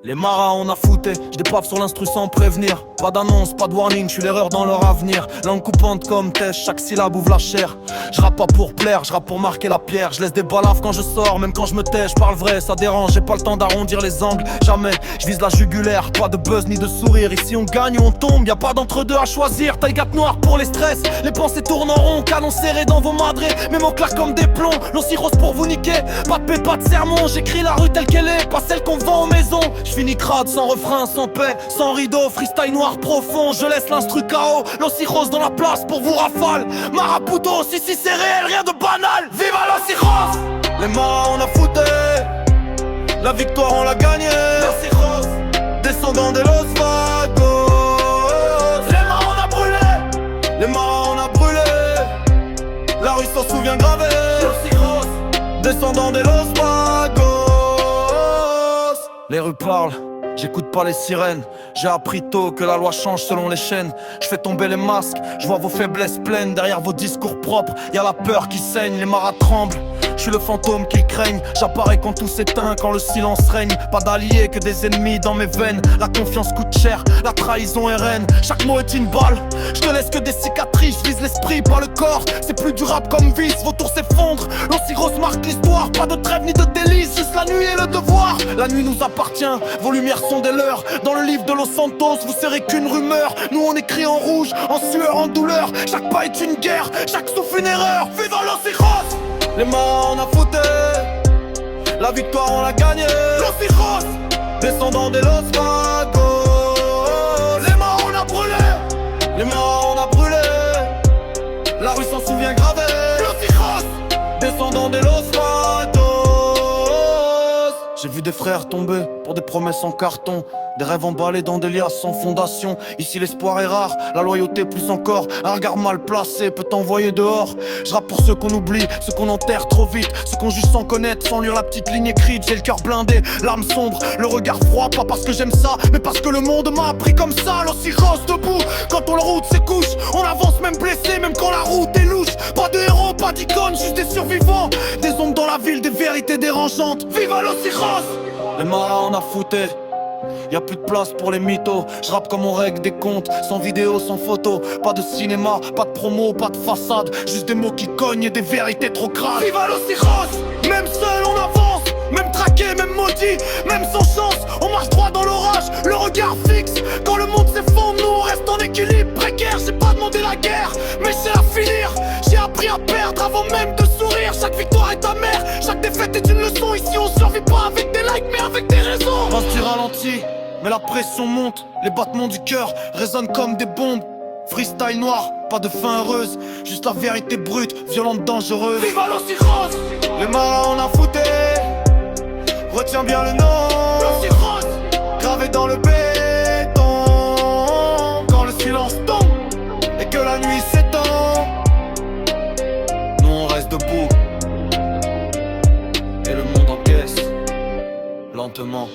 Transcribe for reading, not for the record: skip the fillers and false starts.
Les marins on a fouté, j'dépave sur l'instru sans prévenir. Pas d'annonce, pas de warning, j'suis l'erreur dans leur avenir. Langue coupante comme tèche, chaque syllabe ouvre la chair. J'rappe pas pour plaire, j'rappe pour marquer la pierre. J'laisse des balafres quand je sors, même quand je me tais, j'parle vrai, ça dérange. J'ai pas le temps d'arrondir les angles, jamais. J'vise la jugulaire, pas de buzz ni de sourire. Ici on gagne ou on tombe, y'a pas d'entre-deux à choisir. Taille 4 noir pour les stress, les pensées tournent en rond. Canon serré dans vos madrés, mes mots clairs comme des plombs. L'oncirose pour vous niquer, pas de paix, pas de sermon. J'écris la rue telle qu'elle est, pas celle qu'on vend aux maisons. J'finis crade, sans refrain, sans paix, sans rideau. Freestyle noir profond, je laisse l'instru KO. L'oncirose dans la place pour vous rafale. Maraputo, si c'est réel, rien de banal. Viva l'oncirose. Les marins on a fouté, la victoire on l'a gagnée. L'oncirose, descendant de Los Vagos. Les marins on a brûlé, les marins on a brûlé. La rue s'en souvient gravé. L'oncirose, descendant de Los Vagos. Les rues parlent, j'écoute pas les sirènes. J'ai appris tôt que la loi change selon les chaînes. Je fais tomber les masques, je vois vos faiblesses pleines. Derrière vos discours propres, y'a la peur qui saigne, les maras tremblent. Je suis le fantôme qu'ils craignent, j'apparais quand tout s'éteint, quand le silence règne. Pas d'alliés que des ennemis dans mes veines. La confiance coûte cher, la trahison est reine. Chaque mot est une balle, je te laisse que des cicatrices. Je vise l'esprit, pas le corps, c'est plus du rap comme vice. Vos tours s'effondrent, l'oncirose marque l'histoire. Pas de trêve ni de délice, juste la nuit et le devoir. La nuit nous appartient, vos lumières sont des leurs. Dans le livre de Los Santos, vous serez qu'une rumeur. Nous on écrit en rouge, en sueur, en douleur. Chaque pas est une guerre, chaque souffle une erreur. Viva l'oncirose. Les marins on a fouté, la victoire on l'a gagnée. L'oncirose, descendant des Los Vagos. Les marins on a brûlé, les marins on a brûlé. La rue s'en souvient gravé. L'oncirose, descendant des Los Vagos. J'ai vu des frères tomber pour des promesses en carton, des rêves emballés dans des liasses sans fondation. Ici l'espoir est rare, la loyauté plus encore. Un regard mal placé peut t'envoyer dehors. Je rappe pour ceux qu'on oublie, ceux qu'on enterre trop vite, ceux qu'on juge sans connaître, sans lire la petite ligne écrite. J'ai le cœur blindé, l'âme sombre, le regard froid. Pas parce que j'aime ça, mais parce que le monde m'a appris comme ça. L'oncirose debout, quand on le route ses couches. On avance même blessé, même quand la route est louche. Pas de héros, pas d'icônes, juste des survivants. Des ombres dans la ville, des vérités dérangeantes. Viva l'oncirose. Les marins on a fouté, y'a plus de place pour les mythos. J'rappe comme on règle des comptes, sans vidéo, sans photo. Pas de cinéma, pas de promo, pas de façade. Juste des mots qui cognent et des vérités trop crasses. Viva l'oncirose. Même seul on avance, même traqué, même maudit, même sans chance. On marche droit dans l'orage, le regard fixe. Quand le monde s'effondre, nous on reste en équilibre précaire. J'ai pas demandé la guerre, mais c'est à finir. J'ai appris à perdre avant même de sourire. Chaque victoire est amère, chaque défaite est une leçon. Ici on survit pas avec des likes mais avec des raisons. Pense du ralenti, mais la pression monte. Les battements du cœur résonnent comme des bombes. Freestyle noir, pas de fin heureuse. Juste la vérité brute, violente, dangereuse. Viva l'oncirose. Les marins on a fouté, retiens bien le nom. L'oncirose, gravé dans le béton. Quand le silence tombe et que la nuit s'étend, nous on reste debout et le monde encaisse lentement.